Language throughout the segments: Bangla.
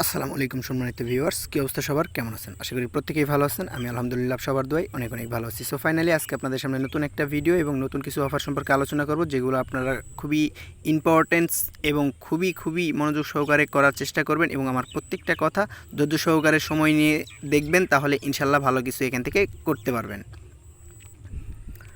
আসসালামু আলাইকুম সম্মানিত ভিউয়ার্স, কী অবস্থা সবার, কেমন আছেন? আশা করি প্রত্যেকেই ভালো আছেন। আমি আলহামদুলিল্লাহ সবার দোয়ায় অনেক অনেক ভালো আছি। সো ফাইনালি আজকে আপনাদের সামনে নতুন একটা ভিডিও এবং নতুন কিছু অফার সম্পর্কে আলোচনা করব, যেগুলো আপনারা খুবই ইম্পর্টেন্স এবং খুবই মনোযোগ সহকারে করার চেষ্টা করবেন এবং আমার প্রত্যেকটা কথা ধৈর্য সহকারে সময় নিয়ে দেখবেন, তাহলে ইনশাল্লাহ ভালো কিছু এখান থেকে করতে পারবেন।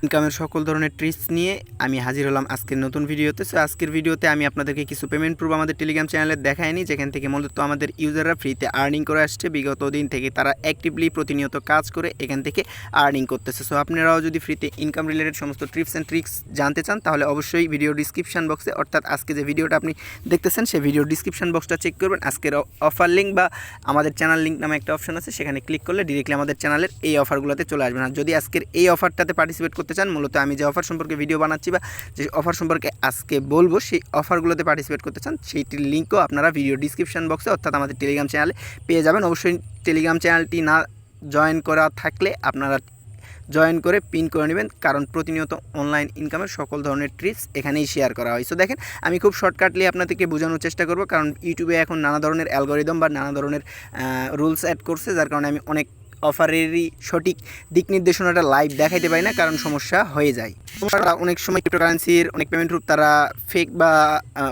ইনকামের সকল ধরনের ট্রিক্স নিয়ে আমি হাজির হলাম আজকের নতুন ভিডিওতে। সো আজকের ভিডিওতে আমি আপনাদেরকে কিছু পেমেন্ট প্রুফ আমাদের টেলিগ্রাম চ্যানেলে দেখাইনি, যেখান থেকে মূলত আমাদের ইউজাররা ফ্রিতে আর্নিং করে আসছে। বিগত দিন থেকে তারা অ্যাক্টিভলি প্রতিনিয়ত কাজ করে এখান থেকে আর্নিং করতেছে। সো আপনারাও যদি ফ্রিতে ইনকাম রিলেটেড সমস্ত টিপস অ্যান্ড ট্রিক্স জানতে চান, তাহলে অবশ্যই ভিডিও ডিসক্রিপশন বক্সে, অর্থাৎ আজকে যে ভিডিওটা আপনি দেখতেছেন সেই ভিডিও ডিসক্রিপশন বক্সটা চেক করবেন। আজকের অফার লিঙ্ক বা আমাদের চ্যানেল লিঙ্ক নামে একটা অপশন আছে, সেখানে ক্লিক করলে ডিরেক্টলি আমাদের চ্যানেলের এই অফারগুলোতে চলে আসবেন। আর যদি আজকের এই অফারটাতে পার্টিসিপেট করতে চান, মূলত আমি যে অফার সম্পর্কে ভিডিও বানাচ্ছি বা যে অফার সম্পর্কে আজকে বলবো, সেই অফারগুলোতে পার্টিসিপেট করতে চান, সেইটির লিঙ্কও আপনারা ভিডিও ডিসক্রিপশন বক্সে অর্থাৎ আমাদের টেলিগ্রাম চ্যানেলে পেয়ে যাবেন। অবশ্যই টেলিগ্রাম চ্যানেলটি না জয়েন করা থাকলে আপনারা জয়েন করে পিন করে নেবেন, কারণ প্রতিনিয়ত অনলাইন ইনকামের সকল ধরনের ট্রিপস এখানেই শেয়ার করা হয়। সো দেখেন, আমি খুব শর্টকাটলি আপনাদেরকে বোঝানোর চেষ্টা করব, কারণ ইউটিউবে এখন নানা ধরনের অ্যালগোরিদম বা নানা ধরনের রুলস অ্যাড করছে, যার কারণে আমি অনেক অফারেরই সঠিক দিক নির্দেশনাটা লাইভ দেখাইতে পারি না, কারণ সমস্যা হয়ে যায়। অনেক সময় ক্রিপ্টোকারেন্সির অনেক পেমেন্ট রূপ তারা ফেক বা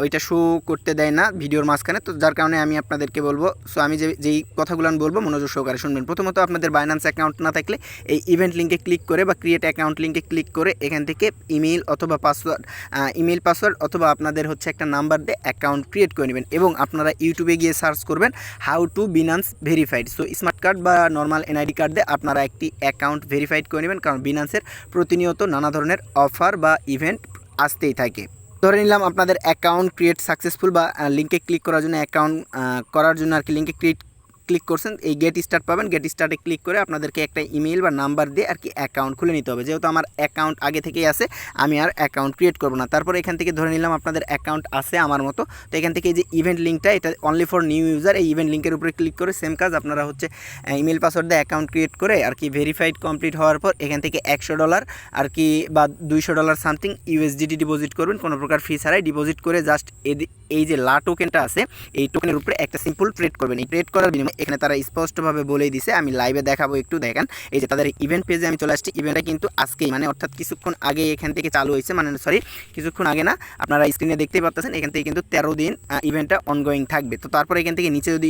ওইটা শো করতে দেয় না ভিডিওর মাঝখানে, তো যার কারণে আমি আপনাদেরকে বলবো। সো আমি যেই কথাগুলো বলবো মনোযোগ সহকারে শুনবেন। প্রথমত, আপনাদের বাইন্যান্স অ্যাকাউন্ট না থাকলে এই ইভেন্ট লিঙ্কে ক্লিক করে বা ক্রিয়েট অ্যাকাউন্ট লিঙ্কে ক্লিক করে এখান থেকে ইমেল পাসওয়ার্ড অথবা আপনাদের হচ্ছে একটা নাম্বার দিয়ে অ্যাকাউন্ট ক্রিয়েট করে নেবেন এবং আপনারা ইউটিউবে গিয়ে সার্চ করবেন how to Binance verified. So smart card বা নর্মাল এনআইডি কার্ড দিয়ে আপনারা একটি অ্যাকাউন্ট ভেরিফাইড করে নেবেন, কারণ বিনান্সের প্রতিনিয়ত নানা ধরনের অফার বা ইভেন্ট আসতেই থাকে। ধরে নিলাম আপনাদের অ্যাকাউন্ট ক্রিয়েট সাকসেসফুল বা লিঙ্কে ক্লিক করার জন্য আর কি লিঙ্কে ক্লিক করছেন, এই গেট স্টার্ট পাবেন। গেট স্টার্টে ক্লিক করে আপনাদেরকে একটা ইমেল বা নাম্বার দিয়ে আর কি অ্যাকাউন্ট খুলে নিতে হবে। যেহেতু আমার অ্যাকাউন্ট আগে থেকেই আছে, আমি আর অ্যাকাউন্ট ক্রিয়েট করব না। তারপরে এখান থেকে ধরে নিলাম আপনাদের অ্যাকাউন্ট আছে আমার মতো, তো এখান থেকে এই যে ইভেন্ট লিঙ্কটা, এটা অনলি ফর নিউ ইউজার, এই ইভেন্ট লিঙ্কের উপরে ক্লিক করে সেম কাজ আপনারা হচ্ছে ইমেল পাসওয়ার্ড দিয়ে অ্যাকাউন্ট ক্রিয়েট করে আর কি ভেরিফাইড কমপ্লিট হওয়ার পর এখান থেকে $100 আর কি বা $200 সামথিং ইউএসডিটি ডিপোজিট করবেন, কোনো প্রকার ফি ছাড়াই ডিপোজিট করে জাস্ট এই যে লা টোকেনটা আছে, এই টোকেনের উপরে একটা সিম্পল ট্রেড করবেন। এই ট্রেড করার বিনিময়ে এখানে তারা স্পষ্টভাবে বলেই দিছে, আমি লাইভে দেখাবো, একটু দেখেন। এই যে তাদের ইভেন্ট পেজে আমি চলে আসছি। ইভেন্টটা কিন্তু আজকেই, মানে অর্থাৎ কিছুক্ষণ আগে এখান থেকে চালু হয়েছে, মানে সরি কিছুক্ষণ আগে না, আপনারা স্ক্রিনে দেখতেই পাচ্ছেন। এখান থেকে কিন্তু 13 দিন ইভেন্টটা অনগোয়িং থাকবে। তো তারপরে এখান থেকে নিচে যদি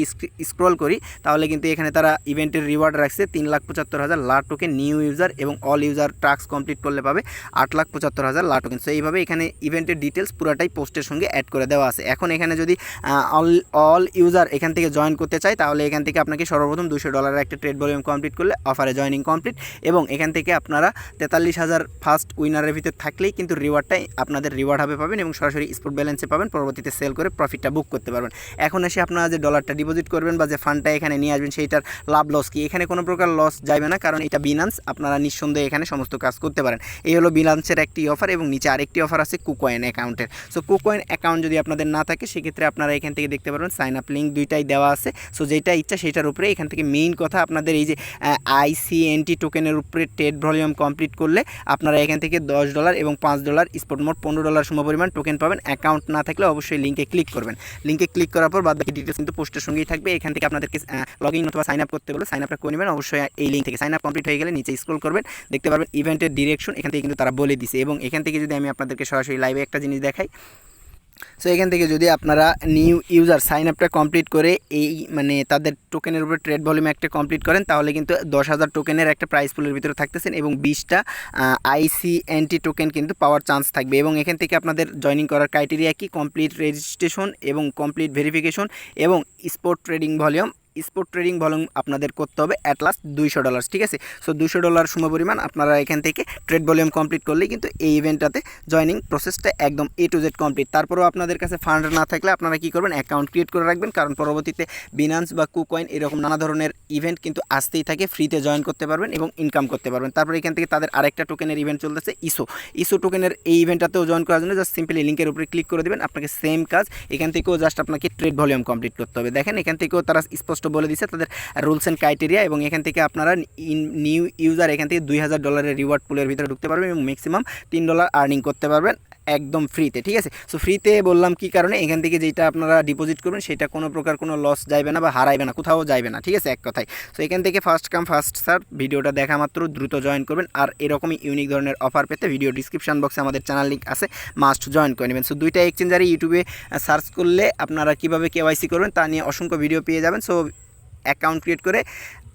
স্ক্রল করি, তাহলে কিন্তু এখানে তারা ইভেন্টের রিওয়ার্ড রাখছে 3,75,000 লা টোকেন নিউ ইউজার, এবং অল ইউজার টাস্ক কমপ্লিট করলে পাবে 8,75,000 লা টোকেন। সো এইভাবে এখানে ইভেন্টের ডিটেলস পুরাটাই পোস্টের সঙ্গে অ্যাড করে দেওয়া আছে। এখন এখানে যদি অল ইউজার এখান থেকে জয়েন করতে চাই, তাহলে এখান থেকে আপনাকে সর্বপ্রথম $200 একটা ট্রেড ভলিউম কমপ্লিট করলে অফারে জয়েনিং কমপ্লিট, এবং এখান থেকে আপনারা 43,000 ফার্স্ট উইনারের ভিতর থাকলেই কিন্তু রিওয়ার্ডটাই আপনাদের রিওয়ার্ড হবে পাবেন, এবং সরাসরি স্পট ব্যালেন্সে পাবেন। পরবর্তীতে সেল করে প্রফিটটা বুক করতে পারবেন। এখন এসে আপনারা যে ডলারটা ডিপোজিট করবেন বা যে ফান্ডটা এখানে নিয়ে আসবেন, সেইটার লাভ লস কি? এখানে কোনো প্রকার লস যাবে না, কারণ এটা বিনান্স, আপনারা নিঃসন্দেহে এখানে সমস্ত কাজ করতে পারেন। এই হলো বিনান্সের একটি অফার, এবং নিচে আরেকটি অফার আছে কুকয়েন অ্যাকাউন্টের। সো কুকয়েন অ্যাকাউন্ট যদি আপনাদের না থাকে, সেক্ষেত্রে আপনারা এখান থেকে দেখতে পারবেন সাইন আপ লিঙ্ক দুইটাই দেওয়া আছে। সো যেটা ইচ্ছা সেটার উপরে এখান থেকে মেইন কথা, আপনাদের এই যে ICNT টোকেনের উপরে ট্রেড ভলিউম কমপ্লিট করলে আপনারা এখান থেকে $10 এবং $5 স্পট মোট $15 সমপরিমাণ টোকেন পাবেন। অ্যাকাউন্ট না থাকলে অবশ্যই লিঙ্কে ক্লিক করবেন। লিঙ্কে ক্লিক করার পর বাকি ডিটেলস কিন্তু পোস্টের সঙ্গেই থাকবে। এখান থেকে আপনাদেরকে লগ ইন অথবা সাইন আপ করতে বলে সাইন আপটা করে নেবেন। অবশ্যই এই লিঙ্ক থেকে সাইন আপ কমপ্লিট হয়ে গেলে নিচে স্ক্রল করবেন, দেখতে পারবেন ইভেন্টের ডিরেকশন, এখান থেকে কিন্তু তারা বলে দিছে। এবং এখান থেকে যদি আমি আপনাদেরকে সরাসরি লাইভে একটা জিনিস দেখাই, সো এখান থেকে যদি আপনারা নিউ ইউজার সাইন আপটা কমপ্লিট করে এই মানে তাদের টোকেনের উপরে ট্রেড ভলিউম একটা কমপ্লিট করেন, তাহলে কিন্তু 10,000 টোকেনের একটা প্রাইস পুলের ভিতরে থাকতেছেন, এবং 20টা ICNT টোকেন কিন্তু পাওয়ার চান্স থাকবে। এবং এখান থেকে আপনাদের জয়নিং করার ক্রাইটেরিয়া কি? কমপ্লিট রেজিস্ট্রেশন এবং কমপ্লিট ভেরিফিকেশন এবং স্পট ট্রেডিং ভলিউম আপনাদের করতে হবে অ্যাট লাস্ট $200, ঠিক আছে। সো $200 সমপরিমাণ আপনারা এখান থেকে ট্রেড ভলিউম কমপ্লিট করলেই কিন্তু এই ইভেন্টটাতে জয়নিং প্রসেসটা একদম A to Z কমপ্লিট। তারপরেও আপনাদের কাছে ফান্ড না থাকলে আপনারা কী করবেন? অ্যাকাউন্ট ক্রিয়েট করে রাখবেন, কারণ পরবর্তীতে বিনান্স বা কুকয়েন এরকম নানা ধরনের ইভেন্ট কিন্তু আসতেই থাকে, ফ্রিতে জয়েন করতে পারবেন এবং ইনকাম করতে পারবেন। তারপরে এখান থেকে তাদের আরেকটা টোকেনের ইভেন্ট চলতেছে ইসো টোকেনের এই ইভেন্টটাতেও জয়েন করার জন্য জাস্ট সিম্পলি লিঙ্কের উপরে ক্লিক করে দেবেন। আপনাকে সেম কাজ এখান থেকেও জাস্ট আপনাকে ট্রেড ভলিউম কমপ্লিট করতে হবে। দেখেন এখান থেকেও তারা স্পষ্ট বলে দিচ্ছে তাদের রুলস অ্যান্ড ক্রাইটেরিয়া, এবং এখান থেকে আপনারা নিউ ইউজার এখান থেকে $2,000 রিওয়ার্ড পুলের ভিতরে ঢুকতে পারবেন এবং ম্যাক্সিমাম $3 আর্নিং করতে পারবেন একদম ফ্রিতে, ঠিক আছে। সো ফ্রিতে বললাম কি কারণে, এখান থেকে যেটা আপনারা ডিপোজিট করবেন সেটা কোনো প্রকার কোনো লস যাবে না বা হারাইবে না, কোথাও যাবে না, ঠিক আছে, এক কথায়। সো এখান থেকে ফার্স্ট কাম ফার্স্ট সার্ভ, ভিডিওটা দেখা মাত্র দ্রুত জয়েন করবেন। আর এরকমই ইউনিক ধরনের অফার পেতে ভিডিও ডিসক্রিপশন বক্সে আমাদের চ্যানেল লিঙ্ক আছে, মাস্ট জয়েন করে নেবেন। সো দুইটা এক্সচেঞ্জারে ইউটিউবে সার্চ করলে আপনারা কীভাবে কেওয়াইসি করবেন তা নিয়ে অসংখ্য ভিডিও পেয়ে যাবেন। সো অ্যাকাউন্ট ক্রিয়েট করে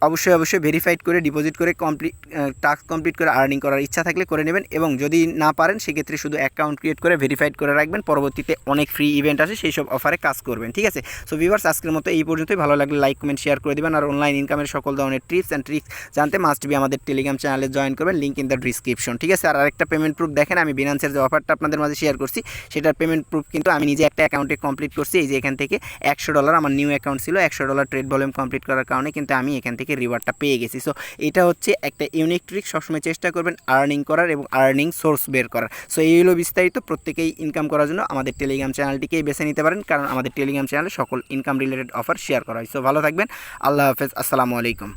অবশ্যই ভেরিফাইড করে ডিপোজিট করে টাস্ক কমপ্লিট করে আর্নিং করার ইচ্ছা থাকলে করে নেবেন। এবং যদি না পারেন সেক্ষেত্রে শুধু অ্যাকাউন্ট ক্রিয়েট করে ভেরিফাইড করে রাখবেন, পরবর্তীতে অনেক ফ্রি ইভেন্ট আসে, সেই সব অফারে কাজ করবেন, ঠিক আছে। সো ভিউয়ার্স, আজকের মতো এই পর্যন্তই। ভালো লাগলে লাইক কমেন্ট শেয়ার করে দেবেন। আর অনলাইন ইনকামের সকল ধরনের টিপস অ্যান্ড ট্রিক্স জানতে মাস্ট বি আমাদের টেলিগ্রাম চ্যানেলে জয়েন করবেন, লিঙ্ক ইন দ্য ডিসক্রিপশন, ঠিক আছে। আর আরেকটা পেমেন্ট প্রুফ দেখেন, আমি বিনান্সের যে অফারটা আপনাদের মাঝে শেয়ার করছি সেটার পেমেন্ট প্রুফ কিন্তু আমি নিজে একটা অ্যাকাউন্টে কমপ্লিট করছি। এই যে এখান থেকে $100 আমার নিউ অ্যাকাউন্ট ছিল, $100 ট্রেড ভলিউম কমপ্লিট করার কারণে কিন্তু আমি এখান থেকে রিওয়ার্ডটা পেয়ে গেছি। সো এটা হচ্ছে একটা ইউনিক ট্রিক, সবসময় চেষ্টা করবেন আর্নিং করার এবং আর্নিং সোর্স বের করার। সো এই হলো বিস্তারিত। প্রত্যেকেই ইনকাম করার জন্য আমাদের টেলিগ্রাম চ্যানেলটিকেই বেছে নিতে পারেন, কারণ আমাদের টেলিগ্রাম চ্যানেলে সকল ইনকাম রিলেটেড অফার শেয়ার করা হয়। সো ভালো থাকবেন, আল্লাহ হাফেজ, আসসালামু আলাইকুম।